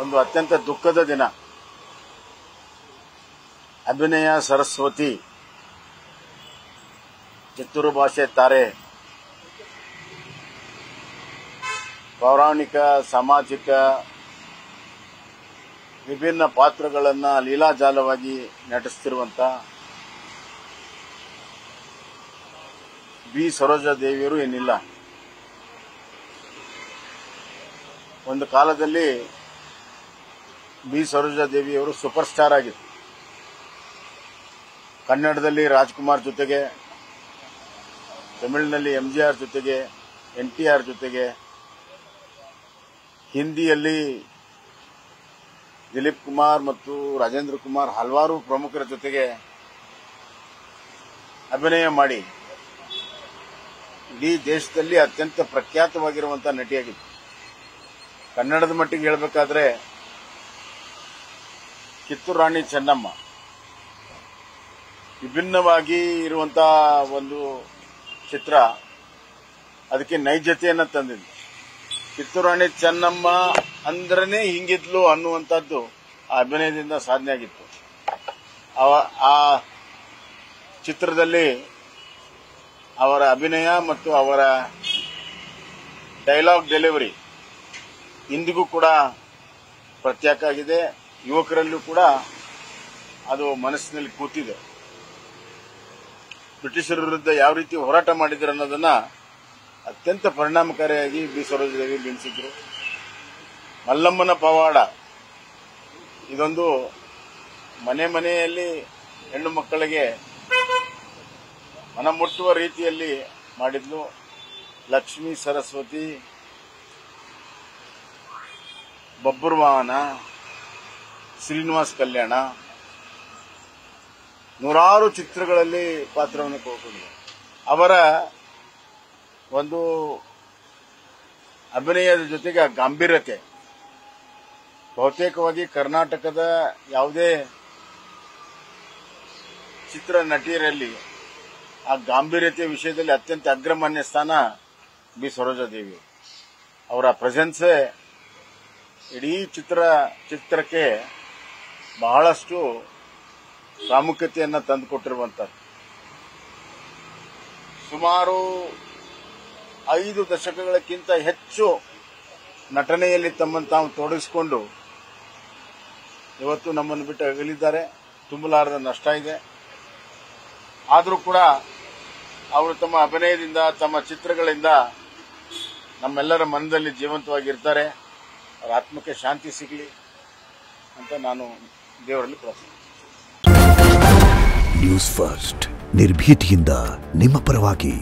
ಒಂದು ಅತ್ಯಂತ ದುಃಖದ ದಿನ. ಅಭಿನಯ ಸರಸ್ವತಿ, ಕಿತ್ತೂರು ಭಾಷೆ ತಾರೆ, ಪೌರಾಣಿಕ, ಸಾಮಾಜಿಕ ವಿಭಿನ್ನ ಪಾತ್ರಗಳನ್ನು ಲೀಲಾಜಾಲವಾಗಿ ನಟಿಸುತ್ತಿರುವಂತ ಬಿ ಸರೋಜಾದೇವಿಯವರು ಏನಿಲ್ಲ. ಒಂದು ಕಾಲದಲ್ಲಿ ಬಿ ಸರೋಜಾದೇವಿಯವರು ಸೂಪರ್ ಸ್ಟಾರ್ ಆಗಿತ್ತು. ಕನ್ನಡದಲ್ಲಿ ರಾಜ್ಕುಮಾರ್ ಜೊತೆಗೆ, ತಮಿಳಿನಲ್ಲಿ MGR ಜೊತೆಗೆ, NTR ಜೊತೆಗೆ, ಹಿಂದಿಯಲ್ಲಿ ದಿಲೀಪ್ ಕುಮಾರ್ ಮತ್ತು ರಾಜೇಂದ್ರ ಕುಮಾರ್ ಹಲವಾರು ಪ್ರಮುಖರ ಜೊತೆಗೆ ಅಭಿನಯ ಮಾಡಿ ಇಡೀ ದೇಶದಲ್ಲಿ ಅತ್ಯಂತ ಪ್ರಖ್ಯಾತವಾಗಿರುವಂತಹ ನಟಿಯಾಗಿತ್ತು. ಕನ್ನಡದ ಮಟ್ಟಿಗೆ ಹೇಳಬೇಕಾದ್ರೆ ಕಿತ್ತೂರು ರಾಣಿ ಚೆನ್ನಮ್ಮ ವಿಭಿನ್ನವಾಗಿ ಇರುವಂತಹ ಒಂದು ಚಿತ್ರ, ಅದಕ್ಕೆ ನೈಜತೆಯನ್ನು ತಂದಿದ್ದು. ಕಿತ್ತೂರು ರಾಣಿ ಚೆನ್ನಮ್ಮ ಅಂದ್ರನೇ ಹಿಂಗಿದ್ಲು ಅನ್ನುವಂಥದ್ದು ಆ ಅಭಿನಯದಿಂದ ಸಾಧನೆ ಆಗಿತ್ತು. ಆ ಚಿತ್ರದಲ್ಲಿ ಅವರ ಅಭಿನಯ ಮತ್ತು ಅವರ ಡೈಲಾಗ್ ಡೆಲಿವರಿ ಇಂದಿಗೂ ಕೂಡ ಪ್ರತ್ಯೇಕ ಆಗಿದೆ. ಯುವಕರಲ್ಲೂ ಕೂಡ ಅದು ಮನಸ್ಸಿನಲ್ಲಿ ಕೂತಿದೆ. ಬ್ರಿಟಿಷರ ವಿರುದ್ಧ ಯಾವ ರೀತಿ ಹೋರಾಟ ಮಾಡಿದ್ರು ಅನ್ನೋದನ್ನ ಅತ್ಯಂತ ಪರಿಣಾಮಕಾರಿಯಾಗಿ ಬಿ ಸರೋಜಾದೇವಿ ಬಿಂಬಿಸಿದ್ರು. ಮಲ್ಲಮ್ಮನ ಪವಾಡ ಇದೊಂದು ಮನೆ ಮನೆಯಲ್ಲಿ ಹೆಣ್ಣು ಮಕ್ಕಳಿಗೆ ಮನಮುಟ್ಟುವ ರೀತಿಯಲ್ಲಿ ಮಾಡಿದ್ಲು. ಲಕ್ಷ್ಮೀ ಸರಸ್ವತಿ, ಬಬ್ಬುರ್ವಾಹನ, ಶ್ರೀನಿವಾಸ್ ಕಲ್ಯಾಣ, ನೂರಾರು ಚಿತ್ರಗಳಲ್ಲಿ ಪಾತ್ರವನ್ನು ಕೊಟ್ಟಿದ್ದಾರೆ. ಅವರ ಒಂದು ಅಭಿನಯದ ಜೊತೆಗೆ ಗಾಂಭೀರ್ಯತೆ ಬಹುತೇಕವಾಗಿ ಕರ್ನಾಟಕದ ಯಾವುದೇ ಚಿತ್ರ ನಟಿಯರಲ್ಲಿ ಆ ಗಾಂಭೀರ್ಯತೆಯ ವಿಷಯದಲ್ಲಿ ಅತ್ಯಂತ ಅಗ್ರಮಾನ್ಯ ಸ್ಥಾನ ಬಿ ಸರೋಜಾದೇವಿ. ಅವರ ಪ್ರೆಸೆನ್ಸೇ ಇಡೀ ಚಿತ್ರಕ್ಕೆ ಬಹಳಷ್ಟು ಪ್ರಾಮುಖ್ಯತೆಯನ್ನು ತಂದುಕೊಟ್ಟಿರುವಂಥದ್ದು. ಸುಮಾರು 5 ದಶಕಗಳಕ್ಕಿಂತ ಹೆಚ್ಚು ನಟನೆಯಲ್ಲಿ ತಮ್ಮನ್ನು ತಾವು ತೊಡಗಿಸಿಕೊಂಡು ಇವತ್ತು ನಮ್ಮನ್ನು ಬಿಟ್ಟು ಅಗಲಿದ್ದಾರೆ. ತುಂಬಲಾರದ ನಷ್ಟ ಇದೆ. ಆದರೂ ಕೂಡ ಅವರು ತಮ್ಮ ಅಭಿನಯದಿಂದ, ತಮ್ಮ ಚಿತ್ರಗಳಿಂದ ನಮ್ಮೆಲ್ಲರ ಮನದಲ್ಲಿ ಜೀವಂತವಾಗಿರ್ತಾರೆ. ಅವರ ಆತ್ಮಕ್ಕೆ ಶಾಂತಿ ಸಿಗಲಿ ಅಂತ ನಾನು ದೇವರಲ್ಲಿ ಪ್ರಾರ್ಥನೆ. ನ್ಯೂಸ್ ಫಸ್ಟ್, ನಿರ್ಭೀತಿಯಿಂದ ನಿಮ್ಮ ಪರವಾಗಿ.